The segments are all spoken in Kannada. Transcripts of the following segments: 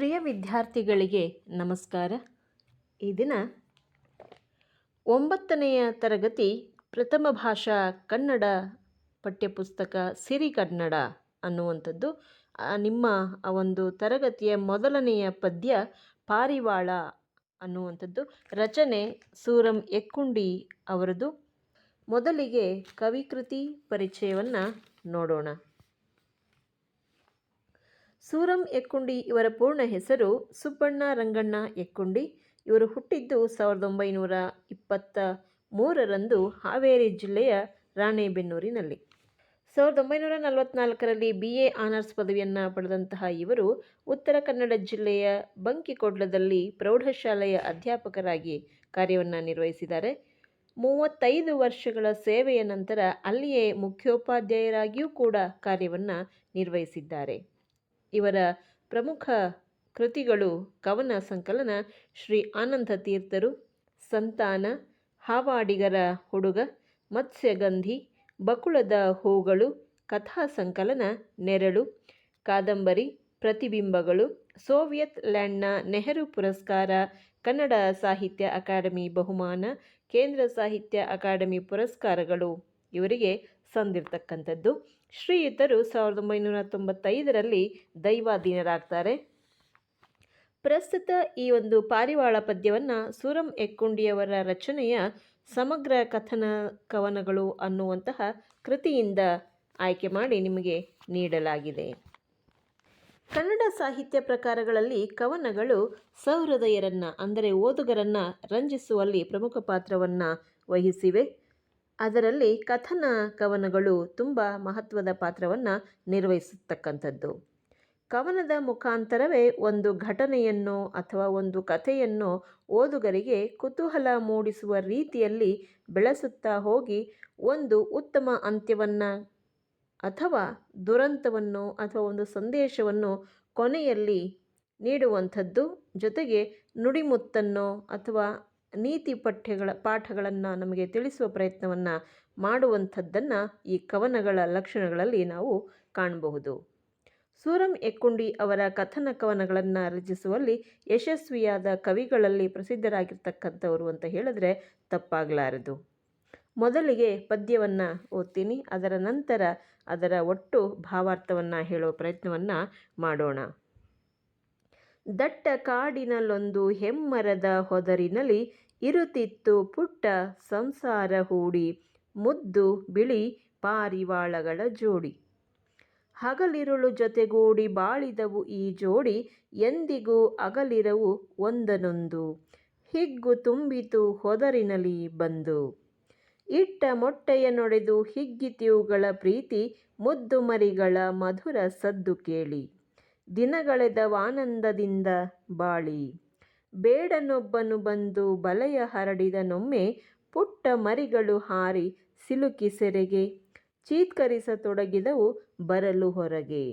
ಪ್ರಿಯ ವಿದ್ಯಾರ್ಥಿಗಳಿಗೆ ನಮಸ್ಕಾರ. ಈ ದಿನ 9ನೆಯ ತರಗತಿ ಪ್ರಥಮ ಭಾಷಾ ಕನ್ನಡ ಪಠ್ಯಪುಸ್ತಕ ಸಿರಿಗನ್ನಡ ಅನ್ನುವಂಥದ್ದು ನಿಮ್ಮ ಒಂದು ತರಗತಿಯ ಮೊದಲನೆಯ ಪದ್ಯ ಪಾರಿವಾಳ ಅನ್ನುವಂಥದ್ದು. ರಚನೆ ಸೂರಂ ಎಕ್ಕುಂಡಿ ಅವರದು. ಮೊದಲಿಗೆ ಕವಿಕೃತಿ ಪರಿಚಯವನ್ನು ನೋಡೋಣ. ಸೂರಂ ಎಕ್ಕುಂಡಿ ಇವರ ಪೂರ್ಣ ಹೆಸರು ಸುಬ್ಬಣ್ಣ ರಂಗಣ್ಣ ಎಕ್ಕುಂಡಿ. ಇವರು ಹುಟ್ಟಿದ್ದು 1923ರಂದು ಹಾವೇರಿ ಜಿಲ್ಲೆಯ ರಾಣೆಬೆನ್ನೂರಿನಲ್ಲಿ. 1944ರಲ್ಲಿ BA ಆನರ್ಸ್ ಪದವಿಯನ್ನು ಪಡೆದಂತಹ ಇವರು ಉತ್ತರ ಕನ್ನಡ ಜಿಲ್ಲೆಯ ಬಂಕಿಕೊಡ್ಲದಲ್ಲಿ ಪ್ರೌಢಶಾಲೆಯ ಅಧ್ಯಾಪಕರಾಗಿ ಕಾರ್ಯವನ್ನು ನಿರ್ವಹಿಸಿದ್ದಾರೆ. 35 ವರ್ಷಗಳ ಸೇವೆಯ ನಂತರ ಅಲ್ಲಿಯೇ ಮುಖ್ಯೋಪಾಧ್ಯಾಯರಾಗಿಯೂ ಕೂಡ ಕಾರ್ಯವನ್ನು ನಿರ್ವಹಿಸಿದ್ದಾರೆ. ಇವರ ಪ್ರಮುಖ ಕೃತಿಗಳು ಕವನ ಸಂಕಲನ ಶ್ರೀ ಆನಂದ ತೀರ್ಥರು, ಸಂತಾನ, ಹಾವಾಡಿಗರ ಹುಡುಗ, ಮತ್ಸ್ಯಗಂಧಿ, ಬಕುಳದ ಹೂಗಳು, ಕಥಾ ಸಂಕಲನ ನೆರಳು, ಕಾದಂಬರಿ ಪ್ರತಿಬಿಂಬಗಳು, ಸೋವಿಯತ್ ಲ್ಯಾಂಡ್ನ ನೆಹರು ಪುರಸ್ಕಾರ, ಕನ್ನಡ ಸಾಹಿತ್ಯ ಅಕಾಡೆಮಿ ಬಹುಮಾನ, ಕೇಂದ್ರ ಸಾಹಿತ್ಯ ಅಕಾಡೆಮಿ ಪುರಸ್ಕಾರಗಳು ಇವರಿಗೆ ಸಂದಿರ್ತಕ್ಕಂಥದ್ದು. ಶ್ರೀಯುತರು 1995ರಲ್ಲಿ ದೈವಾಧೀನರಾಗ್ತಾರೆ. ಪ್ರಸ್ತುತ ಈ ಒಂದು ಪಾರಿವಾಳ ಪದ್ಯವನ್ನು ಸೂರಂ ಎಕ್ಕುಂಡಿಯವರ ರಚನೆಯ ಸಮಗ್ರ ಕಥನ ಕವನಗಳು ಅನ್ನುವಂತಹ ಕೃತಿಯಿಂದ ಆಯ್ಕೆ ಮಾಡಿ ನಿಮಗೆ ನೀಡಲಾಗಿದೆ. ಕನ್ನಡ ಸಾಹಿತ್ಯ ಪ್ರಕಾರಗಳಲ್ಲಿ ಕವನಗಳು ಸಹೃದಯರನ್ನು ಅಂದರೆ ಓದುಗರನ್ನು ರಂಜಿಸುವಲ್ಲಿ ಪ್ರಮುಖ ಪಾತ್ರವನ್ನು ವಹಿಸಿವೆ. ಅದರಲ್ಲಿ ಕಥನ ಕವನಗಳು ತುಂಬ ಮಹತ್ವದ ಪಾತ್ರವನ್ನು ನಿರ್ವಹಿಸತಕ್ಕಂಥದ್ದು. ಕವನದ ಮುಖಾಂತರವೇ ಒಂದು ಘಟನೆಯನ್ನು ಅಥವಾ ಒಂದು ಕಥೆಯನ್ನು ಓದುಗರಿಗೆ ಕುತೂಹಲ ಮೂಡಿಸುವ ರೀತಿಯಲ್ಲಿ ಬೆಳೆಸುತ್ತಾ ಹೋಗಿ ಒಂದು ಉತ್ತಮ ಅಂತ್ಯವನ್ನು ಅಥವಾ ದುರಂತವನ್ನು ಅಥವಾ ಒಂದು ಸಂದೇಶವನ್ನು ಕೊನೆಯಲ್ಲಿ ನೀಡುವಂಥದ್ದು. ಜೊತೆಗೆ ನುಡಿಮುತ್ತನ್ನು ಅಥವಾ ನೀತಿ ಪಾಠಗಳನ್ನು ನಮಗೆ ತಿಳಿಸುವ ಪ್ರಯತ್ನವನ್ನು ಮಾಡುವಂಥದ್ದನ್ನು ಈ ಕವನಗಳ ಲಕ್ಷಣಗಳಲ್ಲಿ ನಾವು ಕಾಣಬಹುದು. ಸೂರಂ ಎಕ್ಕುಂಡಿ ಅವರ ಕಥನ ಕವನಗಳನ್ನು ರಚಿಸುವಲ್ಲಿ ಯಶಸ್ವಿಯಾದ ಕವಿಗಳಲ್ಲಿ ಪ್ರಸಿದ್ಧರಾಗಿರ್ತಕ್ಕಂಥವರು ಅಂತ ಹೇಳಿದ್ರೆ ತಪ್ಪಾಗಲಾರದು. ಮೊದಲಿಗೆ ಪದ್ಯವನ್ನು ಓದ್ತೀನಿ, ಅದರ ನಂತರ ಅದರ ಒಟ್ಟು ಭಾವಾರ್ಥವನ್ನು ಹೇಳುವ ಪ್ರಯತ್ನವನ್ನು ಮಾಡೋಣ. ದಟ್ಟ ಕಾಡಿನಲ್ಲೊಂದು ಹೆಮ್ಮರದ ಹೊದರಿನಲ್ಲಿ ಇರುತ್ತಿತ್ತು ಪುಟ್ಟ ಸಂಸಾರ ಹೂಡಿ, ಮುದ್ದು ಬಿಳಿ ಪಾರಿವಾಳಗಳ ಜೋಡಿ. ಹಗಲಿರುಳು ಜೊತೆಗೂಡಿ ಬಾಳಿದವು ಈ ಜೋಡಿ, ಎಂದಿಗೂ ಅಗಲಿರವು ಒಂದನೊಂದು, ಹಿಗ್ಗು ತುಂಬಿತು ಹೊದರಿನಲ್ಲಿ ಬಂದು. ಇಟ್ಟ ಮೊಟ್ಟೆಯ ನೊಡೆದು ಹಿಗ್ಗಿತ್ಯುಗಳ ಪ್ರೀತಿ, ಮುದ್ದು ಮರಿಗಳ ಮಧುರ ಸದ್ದು ಕೇಳಿ, ದಿನಗಳೆದವಾನಂದದಿಂದ ಬಾಳಿ. ಬೇಡನೊಬ್ಬನು ಬಂದು ಬಲೆಯ ಹರಡಿದನೊಮ್ಮೆ, ಪುಟ್ಟ ಮರಿಗಳು ಹಾರಿ ಸಿಲುಕಿ ಸೆರೆಗೆ, ಚೀತ್ಕರಿಸತೊಡಗಿದವು ಬರಲು ಹೊರಗೆ.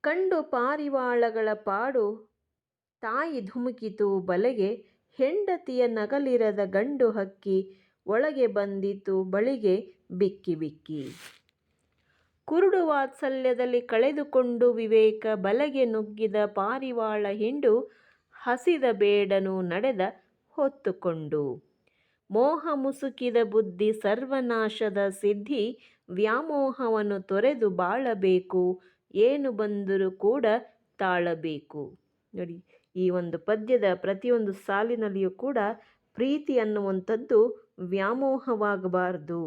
ಕಂಡು ಪಾರಿವಾಳಗಳ ಪಾಡು ತಾಯಿ ಧುಮುಕಿತು ಬಲೆಗೆ, ಹೆಂಡತಿಯ ನಗಲಿರದ ಗಂಡು ಹಕ್ಕಿ ಒಳಗೆ ಬಂದಿತು ಬಳಿಗೆ ಬಿಕ್ಕಿ ಬಿಕ್ಕಿ. ಕುರುಡು ವಾತ್ಸಲ್ಯದಲ್ಲಿ ಕಳೆದುಕೊಂಡು ವಿವೇಕ, ಬಲೆಗೆ ನುಗ್ಗಿದ ಪಾರಿವಾಳ ಹಿಂಡು, ಹಸಿದ ಬೇಡನು ನಡೆದ ಹೊತ್ತುಕೊಂಡು. ಮೋಹ ಮುಸುಕಿದ ಬುದ್ಧಿ ಸರ್ವನಾಶದ ಸಿದ್ಧಿ, ವ್ಯಾಮೋಹವನ್ನು ತೊರೆದು ಬಾಳಬೇಕು, ಏನು ಬಂದರೂ ಕೂಡ ತಾಳಬೇಕು. ನೋಡಿ, ಈ ಒಂದು ಪದ್ಯದ ಪ್ರತಿಯೊಂದು ಸಾಲಿನಲ್ಲಿಯೂ ಕೂಡ ಪ್ರೀತಿ ಅನ್ನುವಂಥದ್ದು ವ್ಯಾಮೋಹವಾಗಬಾರ್ದು,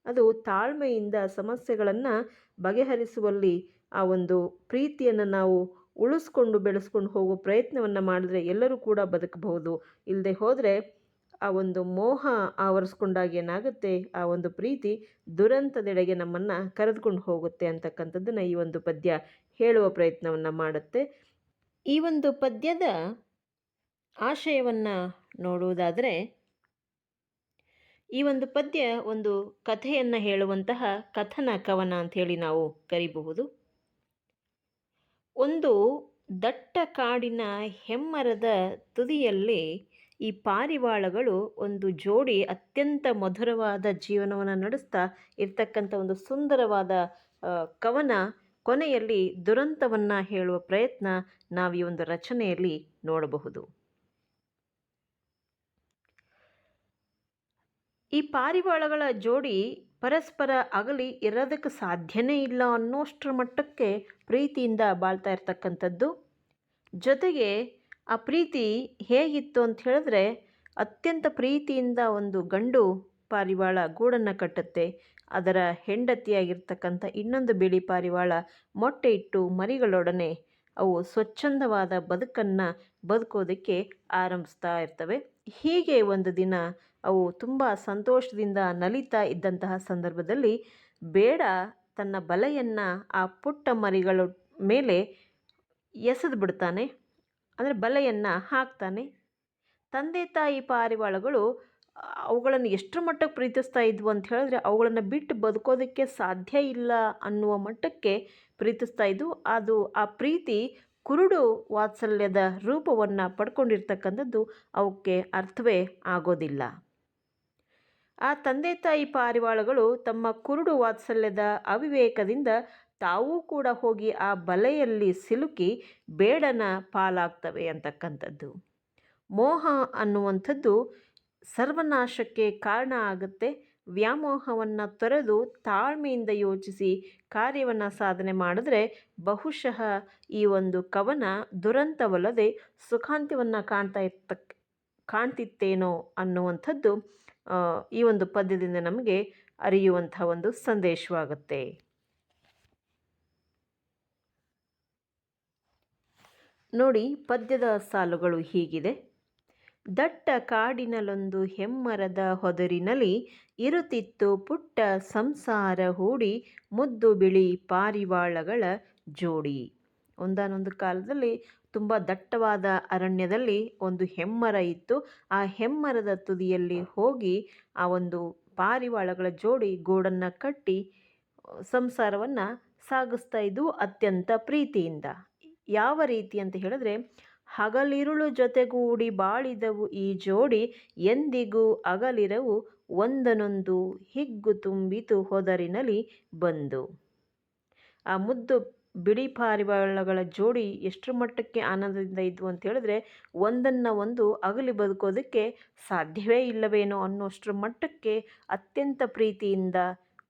ಅದು ತಾಳ್ಮೆಯಿಂದ ಸಮಸ್ಯೆಗಳನ್ನು ಬಗೆಹರಿಸುವಲ್ಲಿ ಆ ಒಂದು ಪ್ರೀತಿಯನ್ನು ನಾವು ಉಳಿಸ್ಕೊಂಡು ಬೆಳೆಸ್ಕೊಂಡು ಹೋಗೋ ಪ್ರಯತ್ನವನ್ನು ಮಾಡಿದ್ರೆ ಎಲ್ಲರೂ ಕೂಡ ಬದುಕಬಹುದು. ಇಲ್ಲದೆ ಹೋದರೆ ಆ ಒಂದು ಮೋಹ ಆವರಿಸ್ಕೊಂಡಾಗ ಏನಾಗುತ್ತೆ, ಆ ಒಂದು ಪ್ರೀತಿ ದುರಂತದೆಡೆಗೆ ನಮ್ಮನ್ನು ಕರೆದುಕೊಂಡು ಹೋಗುತ್ತೆ ಅಂತಕ್ಕಂಥದ್ದನ್ನು ಈ ಒಂದು ಪದ್ಯ ಹೇಳುವ ಪ್ರಯತ್ನವನ್ನು ಮಾಡುತ್ತೆ. ಈ ಒಂದು ಪದ್ಯದ ಆಶಯವನ್ನು ನೋಡುವುದಾದರೆ, ಈ ಒಂದು ಪದ್ಯ ಒಂದು ಕಥೆಯನ್ನು ಹೇಳುವಂತಹ ಕಥನ ಕವನ ಅಂಥೇಳಿ ನಾವು ಕರಿಬಹುದು. ಒಂದು ದಟ್ಟ ಕಾಡಿನ ಹೆಮ್ಮರದ ತುದಿಯಲ್ಲಿ ಈ ಪಾರಿವಾಳಗಳು ಒಂದು ಜೋಡಿ ಅತ್ಯಂತ ಮಧುರವಾದ ಜೀವನವನ್ನು ನಡೆಸ್ತಾ ಇರ್ತಕ್ಕಂಥ ಒಂದು ಸುಂದರವಾದ ಕವನ ಕೊನೆಯಲ್ಲಿ ದುರಂತವನ್ನು ಹೇಳುವ ಪ್ರಯತ್ನ ನಾವು ಈ ಒಂದು ರಚನೆಯಲ್ಲಿ ನೋಡಬಹುದು. ಈ ಪಾರಿವಾಳಗಳ ಜೋಡಿ ಪರಸ್ಪರ ಅಗಲಿ ಇರೋದಕ್ಕೆ ಸಾಧ್ಯನೇ ಇಲ್ಲ ಅನ್ನೋಷ್ಟರ ಮಟ್ಟಕ್ಕೆ ಪ್ರೀತಿಯಿಂದ ಬಾಳ್ತಾ ಇರ್ತಕ್ಕಂಥದ್ದು. ಜೊತೆಗೆ ಆ ಪ್ರೀತಿ ಹೇಗಿತ್ತು ಅಂತ ಹೇಳಿದ್ರೆ, ಅತ್ಯಂತ ಪ್ರೀತಿಯಿಂದ ಒಂದು ಗಂಡು ಪಾರಿವಾಳ ಗೂಡನ್ನು ಕಟ್ಟುತ್ತೆ. ಅದರ ಹೆಂಡತಿಯಾಗಿರ್ತಕ್ಕಂಥ ಇನ್ನೊಂದು ಬಿಳಿ ಪಾರಿವಾಳ ಮೊಟ್ಟೆ ಇಟ್ಟು ಮರಿಗಳೊಡನೆ ಅವು ಸ್ವಚ್ಛಂದವಾದ ಬದುಕನ್ನು ಬದುಕೋದಕ್ಕೆ ಆರಂಭಿಸ್ತಾ ಇರ್ತವೆ. ಹೀಗೆ ಒಂದು ದಿನ ಅವು ತುಂಬ ಸಂತೋಷದಿಂದ ನಲಿತಾ ಇದ್ದಂತಹ ಸಂದರ್ಭದಲ್ಲಿ ಬೇಡ ತನ್ನ ಬಲೆಯನ್ನು ಆ ಪುಟ್ಟ ಮರಿಗಳ ಮೇಲೆ ಎಸೆದು ಬಿಡ್ತಾನೆ. ಅಂದರೆ ಬಲೆಯನ್ನು ಹಾಕ್ತಾನೆ. ತಂದೆ ತಾಯಿ ಪಾರಿವಾಳಗಳು ಅವುಗಳನ್ನು ಎಷ್ಟರ ಮಟ್ಟಕ್ಕೆ ಪ್ರೀತಿಸ್ತಾ ಇದ್ವು ಅಂತ ಹೇಳಿದ್ರೆ, ಅವುಗಳನ್ನು ಬಿಟ್ಟು ಬದುಕೋದಕ್ಕೆ ಸಾಧ್ಯ ಇಲ್ಲ ಅನ್ನುವ ಮಟ್ಟಕ್ಕೆ ಪ್ರೀತಿಸ್ತಾ ಇದ್ವು. ಅದು ಆ ಪ್ರೀತಿ ಕುರುಡು ವಾತ್ಸಲ್ಯದ ರೂಪವನ್ನು ಪಡ್ಕೊಂಡಿರ್ತಕ್ಕಂಥದ್ದು ಅವಕ್ಕೆ ಅರ್ಥವೇ ಆಗೋದಿಲ್ಲ. ಆ ತಂದೆ ತಾಯಿ ಪಾರಿವಾಳಗಳು ತಮ್ಮ ಕುರುಡು ವಾತ್ಸಲ್ಯದ ಅವಿವೇಕದಿಂದ ತಾವೂ ಕೂಡ ಹೋಗಿ ಆ ಬಲೆಯಲ್ಲಿ ಸಿಲುಕಿ ಬೇಡನ ಪಾಲಾಗ್ತವೆ ಅಂತಕ್ಕಂಥದ್ದು. ಮೋಹ ಅನ್ನುವಂಥದ್ದು ಸರ್ವನಾಶಕ್ಕೆ ಕಾರಣ ಆಗುತ್ತೆ. ವ್ಯಾಮೋಹವನ್ನು ತೊರೆದು ತಾಳ್ಮೆಯಿಂದ ಯೋಚಿಸಿ ಕಾರ್ಯವನ್ನು ಸಾಧನೆ ಮಾಡಿದ್ರೆ ಬಹುಶಃ ಈ ಒಂದು ಕವನ ದುರಂತವಲ್ಲದೆ ಸುಖಾಂತ್ಯವನ್ನು ಕಾಣ್ತಿತ್ತೇನೋ ಅನ್ನುವಂಥದ್ದು ಈ ಒಂದು ಪದ್ಯದಿಂದ ನಮಗೆ ಅರಿಯುವಂಥ ಒಂದು ಸಂದೇಶವಾಗುತ್ತೆ. ನೋಡಿ, ಪದ್ಯದ ಸಾಲುಗಳು ಹೀಗಿದೆ. ದಟ್ಟ ಕಾಡಿನಲ್ಲೊಂದು ಹೆಮ್ಮರದ ಹೊದರಿನಲ್ಲಿ ಇರುತ್ತಿತ್ತು ಪುಟ್ಟ ಸಂಸಾರ ಹೂಡಿ ಮುದ್ದು ಬಿಳಿ ಪಾರಿವಾಳಗಳ ಜೋಡಿ. ಒಂದಾನೊಂದು ಕಾಲದಲ್ಲಿ ತುಂಬ ದಟ್ಟವಾದ ಅರಣ್ಯದಲ್ಲಿ ಒಂದು ಹೆಮ್ಮರ ಇತ್ತು. ಆ ಹೆಮ್ಮರದ ತುದಿಯಲ್ಲಿ ಹೋಗಿ ಆ ಒಂದು ಪಾರಿವಾಳಗಳ ಜೋಡಿ ಗೂಡನ್ನು ಕಟ್ಟಿ ಸಂಸಾರವನ್ನು ಸಾಗಿಸ್ತಾ ಇದ್ದು ಅತ್ಯಂತ ಪ್ರೀತಿಯಿಂದ. ಯಾವ ರೀತಿ ಅಂತ ಹೇಳಿದ್ರೆ, ಹಗಲಿರುಳು ಜೊತೆಗೂಡಿ ಬಾಳಿದವು ಈ ಜೋಡಿ, ಎಂದಿಗೂ ಅಗಲಿರವು ಒಂದನೊಂದು ಹಿಗ್ಗು ತುಂಬಿತು ಹೊದರಿನಲ್ಲಿ ಬಂದು. ಆ ಮುದ್ದು ಬಿಳಿ ಪಾರಿವಾಳಗಳ ಜೋಡಿ ಎಷ್ಟರ ಮಟ್ಟಕ್ಕೆ ಆನಂದದಿಂದ ಇದ್ವು ಅಂತ ಹೇಳಿದ್ರೆ, ಒಂದನ್ನು ಒಂದು ಅಗಲಿ ಬದುಕೋದಕ್ಕೆ ಸಾಧ್ಯವೇ ಇಲ್ಲವೇನೋ ಅನ್ನೋಷ್ಟರ ಮಟ್ಟಕ್ಕೆ ಅತ್ಯಂತ ಪ್ರೀತಿಯಿಂದ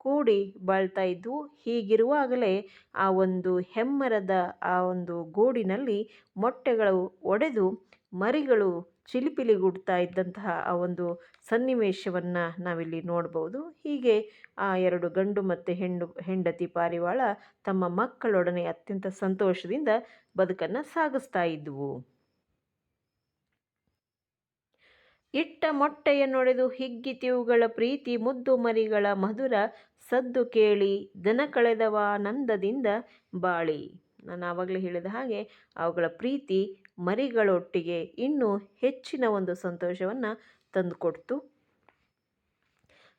ಕೂಡಿ ಬಾಳ್ತಾ ಇದ್ವು. ಹೀಗಿರುವಾಗಲೇ ಆ ಒಂದು ಹೆಮ್ಮರದ ಆ ಒಂದು ಗೂಡಿನಲ್ಲಿ ಮೊಟ್ಟೆಗಳು ಒಡೆದು ಮರಿಗಳು ಚಿಲಿಪಿಲಿಗುಡ್ತಾ ಇದ್ದಂತಹ ಆ ಒಂದು ಸನ್ನಿವೇಶವನ್ನು ನಾವಿಲ್ಲಿ ನೋಡ್ಬೋದು. ಹೀಗೆ ಆ ಎರಡು ಗಂಡು ಮತ್ತು ಹೆಂಡತಿ ಪಾರಿವಾಳ ತಮ್ಮ ಮಕ್ಕಳೊಡನೆ ಅತ್ಯಂತ ಸಂತೋಷದಿಂದ ಬದುಕನ್ನು ಸಾಗಿಸ್ತಾ ಇದ್ವು. ಇಟ್ಟ ಮೊಟ್ಟೆಯ ನೊಡೆದು ಹಿಗ್ಗಿತಿವುಗಳ ಪ್ರೀತಿ ಮುದ್ದು ಮರಿಗಳ ಮಧುರ ಸದ್ದು ಕೇಳಿ ದನ ಕಳೆದವಾನಂದದಿಂದ ಬಾಳಿ. ನಾನು ಆವಾಗಲೇ ಹೇಳಿದ ಹಾಗೆ ಅವುಗಳ ಪ್ರೀತಿ ಮರಿಗಳೊಟ್ಟಿಗೆ ಇನ್ನೂ ಹೆಚ್ಚಿನ ಒಂದು ಸಂತೋಷವನ್ನು ತಂದುಕೊಡ್ತು.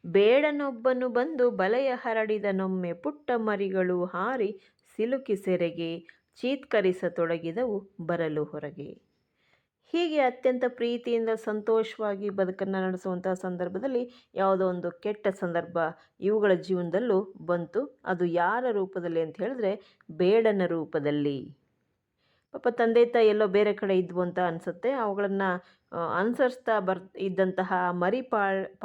ಬೇಡನೊಬ್ಬನು ಬಂದು ಬಲೆಯ ಹರಡಿದನೊಮ್ಮೆ ಪುಟ್ಟ ಮರಿಗಳು ಹಾರಿ ಸಿಲುಕಿ ಸೆರೆಗೆ ಚೀತ್ಕರಿಸತೊಡಗಿದವು ಬರಲು ಹೊರಗೆ. ಹೀಗೆ ಅತ್ಯಂತ ಪ್ರೀತಿಯಿಂದ ಸಂತೋಷವಾಗಿ ಬದುಕನ್ನು ನಡೆಸುವಂತಹ ಸಂದರ್ಭದಲ್ಲಿ ಯಾವುದೋ ಒಂದು ಕೆಟ್ಟ ಸಂದರ್ಭ ಇವುಗಳ ಜೀವನದಲ್ಲೂ ಬಂತು. ಅದು ಯಾರ ರೂಪದಲ್ಲಿ ಅಂತ ಹೇಳಿದ್ರೆ, ಬೇಡನ ರೂಪದಲ್ಲಿ. ಪಾಪ ತಂದೆ ತಾಯಿ ಎಲ್ಲೋ ಬೇರೆ ಕಡೆ ಇದ್ವು ಅಂತ ಅನಿಸುತ್ತೆ. ಅವುಗಳನ್ನು ಅನುಸರಿಸ್ತಾ ಇದ್ದಂತಹ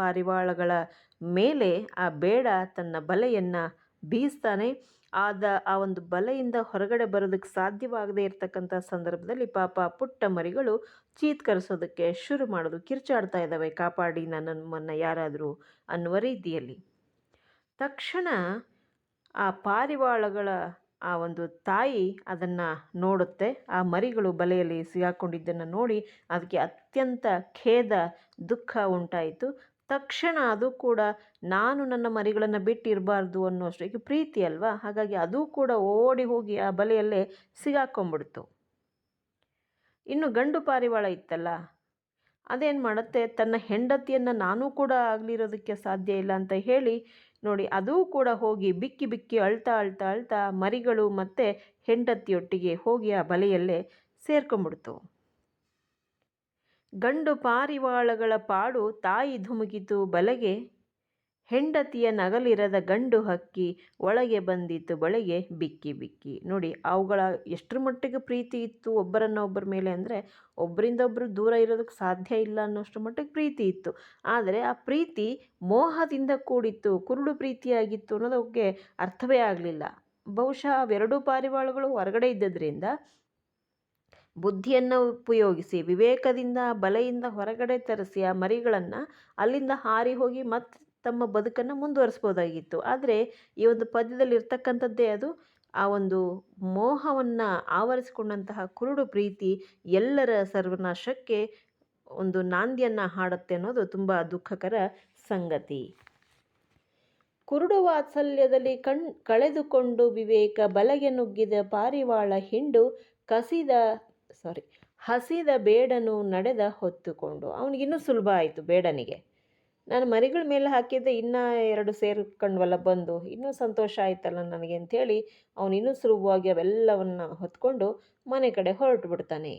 ಪಾರಿವಾಳಗಳ ಮೇಲೆ ಆ ಬೇಡ ತನ್ನ ಬಲೆಯನ್ನು ಬೀಸ್ತಾನೆ. ಆ ಒಂದು ಬಲೆಯಿಂದ ಹೊರಗಡೆ ಬರೋದಕ್ಕೆ ಸಾಧ್ಯವಾಗದೇ ಇರತಕ್ಕಂಥ ಸಂದರ್ಭದಲ್ಲಿ ಪಾಪ ಪುಟ್ಟ ಮರಿಗಳು ಚೀತ್ಕರಿಸೋದಕ್ಕೆ ಶುರು ಮಾಡೋದು, ಕಿರ್ಚಾಡ್ತಾ ಇದ್ದಾವೆ, ಕಾಪಾಡಿ ನನ್ನನ್ನು ಯಾರಾದರೂ ಅನ್ನುವ ರೀತಿಯಲ್ಲಿ. ತಕ್ಷಣ ಆ ಪಾರಿವಾಳಗಳ ಆ ಒಂದು ತಾಯಿ ಅದನ್ನು ನೋಡುತ್ತೆ. ಆ ಮರಿಗಳು ಬಲೆಯಲ್ಲಿ ಸಿಗಾಕೊಂಡಿದ್ದನ್ನು ನೋಡಿ ಅದಕ್ಕೆ ಅತ್ಯಂತ ಖೇದ, ದುಃಖ ಉಂಟಾಯಿತು. ತಕ್ಷಣ ಅದು ಕೂಡ ನಾನು ನನ್ನ ಮರಿಗಳನ್ನು ಬಿಟ್ಟಿರಬಾರ್ದು ಅನ್ನೋಷ್ಟಕ್ಕೆ ಪ್ರೀತಿ ಅಲ್ವಾ, ಹಾಗಾಗಿ ಅದು ಕೂಡ ಓಡಿ ಹೋಗಿ ಆ ಬಲೆಯಲ್ಲೇ ಸಿಗಾಕೊಂಡ್ಬಿಡ್ತು. ಇನ್ನು ಗಂಡು ಪಾರಿವಾಳ ಇತ್ತಲ್ಲ, ಅದೇನು ಮಾಡುತ್ತೆ, ತನ್ನ ಹೆಂಡತಿಯನ್ನು ನಾನೂ ಕೂಡ ಆಗಲಿರೋದಕ್ಕೆ ಸಾಧ್ಯ ಇಲ್ಲ ಅಂತ ಹೇಳಿ ನೋಡಿ, ಅದೂ ಕೂಡ ಹೋಗಿ ಬಿಕ್ಕಿ ಬಿಕ್ಕಿ ಅಳ್ತಾ ಅಳ್ತಾ ಅಳ್ತಾ ಮರಿಗಳು ಮತ್ತು ಹೆಂಡತಿಯೊಟ್ಟಿಗೆ ಹೋಗಿ ಆ ಬಲೆಯಲ್ಲೇ ಸೇರ್ಕೊಂಡ್ಬಿಡ್ತು. ಗಂಡು ಪಾರಿವಾಳಗಳ ಪಾಡು ತಾಯಿ ಧುಮುಕಿತು ಬಲೆಗೆ, ಹೆಂಡತಿಯ ನಗಲಿರದ ಗಂಡು ಹಕ್ಕಿ ಒಳಗೆ ಬಂದಿತ್ತು ಬಳೆಗೆ ಬಿಕ್ಕಿ ಬಿಕ್ಕಿ. ನೋಡಿ, ಅವುಗಳ ಎಷ್ಟರ ಮಟ್ಟಿಗೆ ಪ್ರೀತಿ ಇತ್ತು ಒಬ್ಬರ ಮೇಲೆ ಅಂದರೆ ಒಬ್ಬರಿಂದ ಒಬ್ಬರು ದೂರ ಇರೋದಕ್ಕೆ ಸಾಧ್ಯ ಇಲ್ಲ ಅನ್ನೋಷ್ಟರ ಮಟ್ಟಿಗೆ ಪ್ರೀತಿ ಇತ್ತು. ಆದರೆ ಆ ಪ್ರೀತಿ ಮೋಹದಿಂದ ಕೂಡಿತ್ತು, ಕುರುಡು ಪ್ರೀತಿಯಾಗಿತ್ತು ಅನ್ನೋದಕ್ಕೆ ಅರ್ಥವೇ ಆಗಲಿಲ್ಲ. ಬಹುಶಃ ಅವೆರಡೂ ಪಾರಿವಾಳಗಳು ಹೊರಗಡೆ ಇದ್ದದ್ರಿಂದ ಬುದ್ಧಿಯನ್ನು ಉಪಯೋಗಿಸಿ ವಿವೇಕದಿಂದ ಬಲೆಯಿಂದ ಹೊರಗಡೆ ತರಿಸಿ ಆ ಮರಿಗಳನ್ನು ಅಲ್ಲಿಂದ ಹಾರಿ ಹೋಗಿ ಮತ್ತೆ ತಮ್ಮ ಬದುಕನ್ನು ಮುಂದುವರಿಸ್ಬೋದಾಗಿತ್ತು. ಆದರೆ ಈ ಒಂದು ಪದ್ಯದಲ್ಲಿ ಇರ್ತಕ್ಕಂಥದ್ದೇ ಅದು. ಆ ಒಂದು ಮೋಹವನ್ನು ಆವರಿಸಿಕೊಂಡಂತಹ ಕುರುಡು ಪ್ರೀತಿ ಎಲ್ಲರ ಸರ್ವನಾಶಕ್ಕೆ ಒಂದು ನಾಂದಿಯನ್ನು ಹಾಡುತ್ತೆ ಅನ್ನೋದು ತುಂಬ ದುಃಖಕರ ಸಂಗತಿ. ಕುರುಡು ವಾತ್ಸಲ್ಯದಲ್ಲಿ ಕಳೆದುಕೊಂಡು ವಿವೇಕ ಬಲೆಗೆ ನುಗ್ಗಿದ ಪಾರಿವಾಳ ಹಿಂಡು ಹಸಿದ ಬೇಡನು ನಡೆದ ಹೊತ್ತುಕೊಂಡು. ಅವನಿಗಿನ್ನೂ ಸುಲಭ ಆಯಿತು ಬೇಡನಿಗೆ. ನಾನು ಮರಿಗಳ ಮೇಲೆ ಹಾಕಿದ್ದೆ ಇನ್ನೂ 2 ಸೇರ್ಕೊಂಡ್ವಲ್ಲ ಬಂದು, ಇನ್ನೂ ಸಂತೋಷ ಆಯ್ತಲ್ಲ ನನಗೆ ಅಂಥೇಳಿ ಅವನು ಇನ್ನೂ ಸುಲಭವಾಗಿ ಅವೆಲ್ಲವನ್ನು ಹೊತ್ಕೊಂಡು ಮನೆ ಕಡೆ ಹೊರಟು ಬಿಡ್ತಾನೆ.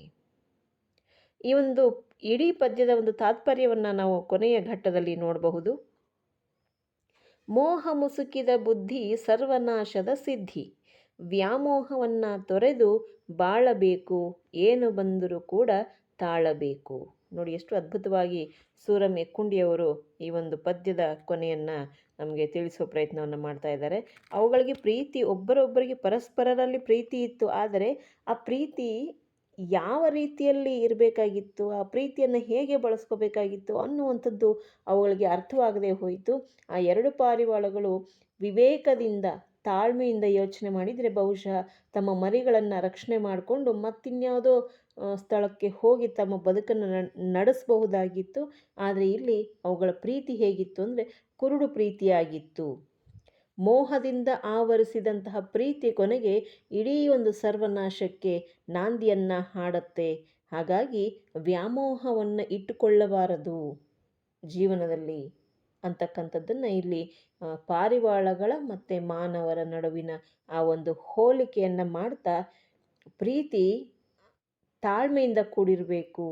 ಈ ಒಂದು ಇಡೀ ಪದ್ಯದ ಒಂದು ತಾತ್ಪರ್ಯವನ್ನು ನಾವು ಕೊನೆಯ ಘಟ್ಟದಲ್ಲಿ ನೋಡಬಹುದು. ಮೋಹ ಮುಸುಕಿದ ಬುದ್ಧಿ ಸರ್ವನಾಶದ ಸಿದ್ಧಿ, ವ್ಯಾಮೋಹವನ್ನು ತೊರೆದು ಬಾಳಬೇಕು, ಏನು ಬಂದರೂ ಕೂಡ ತಾಳಬೇಕು. ನೋಡಿ, ಎಷ್ಟು ಅದ್ಭುತವಾಗಿ ಸೂರಂ ಎಕ್ಕುಂಡಿಯವರು ಈ ಒಂದು ಪದ್ಯದ ಕೊನೆಯನ್ನು ನಮಗೆ ತಿಳಿಸೋ ಪ್ರಯತ್ನವನ್ನು ಮಾಡ್ತಾ ಇದ್ದಾರೆ. ಅವುಗಳಿಗೆ ಪ್ರೀತಿ, ಒಬ್ಬರೊಬ್ಬರಿಗೆ ಪರಸ್ಪರರಲ್ಲಿ ಪ್ರೀತಿ ಇತ್ತು. ಆದರೆ ಆ ಪ್ರೀತಿ ಯಾವ ರೀತಿಯಲ್ಲಿ ಇರಬೇಕಾಗಿತ್ತು, ಆ ಪ್ರೀತಿಯನ್ನು ಹೇಗೆ ಬಳಸ್ಕೋಬೇಕಾಗಿತ್ತು ಅನ್ನುವಂಥದ್ದು ಅವುಗಳಿಗೆ ಅರ್ಥವಾಗದೇ ಹೋಯಿತು. ಆ 2 ಪಾರಿವಾಳಗಳು ವಿವೇಕದಿಂದ ತಾಳ್ಮೆಯಿಂದ ಯೋಚನೆ ಮಾಡಿದರೆ ಬಹುಶಃ ತಮ್ಮ ಮರಿಗಳನ್ನು ರಕ್ಷಣೆ ಮಾಡಿಕೊಂಡು ಮತ್ತಿನ್ಯಾವುದೋ ಸ್ಥಳಕ್ಕೆ ಹೋಗಿ ತಮ್ಮ ಬದುಕನ್ನು ನಡೆಸಬಹುದಾಗಿತ್ತು. ಆದರೆ ಇಲ್ಲಿ ಅವುಗಳ ಪ್ರೀತಿ ಹೇಗಿತ್ತು ಅಂದರೆ ಕುರುಡು ಪ್ರೀತಿಯಾಗಿತ್ತು. ಮೋಹದಿಂದ ಆವರಿಸಿದಂತಹ ಪ್ರೀತಿ ಕೊನೆಗೆ ಇಡೀ ಒಂದು ಸರ್ವನಾಶಕ್ಕೆ ನಾಂದಿಯನ್ನು ಹಾಡುತ್ತೆ. ಹಾಗಾಗಿ ವ್ಯಾಮೋಹವನ್ನು ಇಟ್ಟುಕೊಳ್ಳಬಾರದು ಜೀವನದಲ್ಲಿ ಅಂತಕ್ಕಂಥದ್ದನ್ನು ಇಲ್ಲಿ ಪಾರಿವಾಳಗಳ ಮತ್ತು ಮಾನವರ ನಡುವಿನ ಆ ಒಂದು ಹೋಲಿಕೆಯನ್ನು ಮಾಡ್ತಾ, ಪ್ರೀತಿ ತಾಳ್ಮೆಯಿಂದ ಕೂಡಿರಬೇಕು,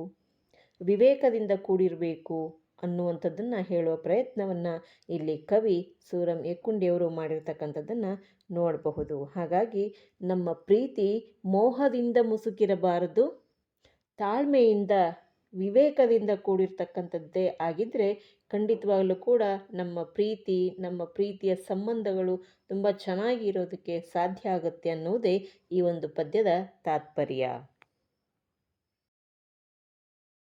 ವಿವೇಕದಿಂದ ಕೂಡಿರಬೇಕು ಅನ್ನುವಂಥದ್ದನ್ನು ಹೇಳುವ ಪ್ರಯತ್ನವನ್ನು ಇಲ್ಲಿ ಕವಿ ಸೂರಂ ಎಕ್ಕುಂಡಿಯವರು ಮಾಡಿರ್ತಕ್ಕಂಥದ್ದನ್ನು ನೋಡಬಹುದು. ಹಾಗಾಗಿ ನಮ್ಮ ಪ್ರೀತಿ ಮೋಹದಿಂದ ಮುಸುಕಿರಬಾರದು, ತಾಳ್ಮೆಯಿಂದ ವಿವೇಕದಿಂದ ಕೂಡಿರ್ತಕ್ಕಂಥದ್ದೇ ಆಗಿದ್ದರೆ ಖಂಡಿತವಾಗಲೂ ಕೂಡ ನಮ್ಮ ಪ್ರೀತಿಯ ಸಂಬಂಧಗಳು ತುಂಬ ಚೆನ್ನಾಗಿ ಇರೋದಕ್ಕೆ ಸಾಧ್ಯ ಆಗುತ್ತೆ ಅನ್ನುವುದೇ ಈ ಒಂದು ಪದ್ಯದ ತಾತ್ಪರ್ಯ.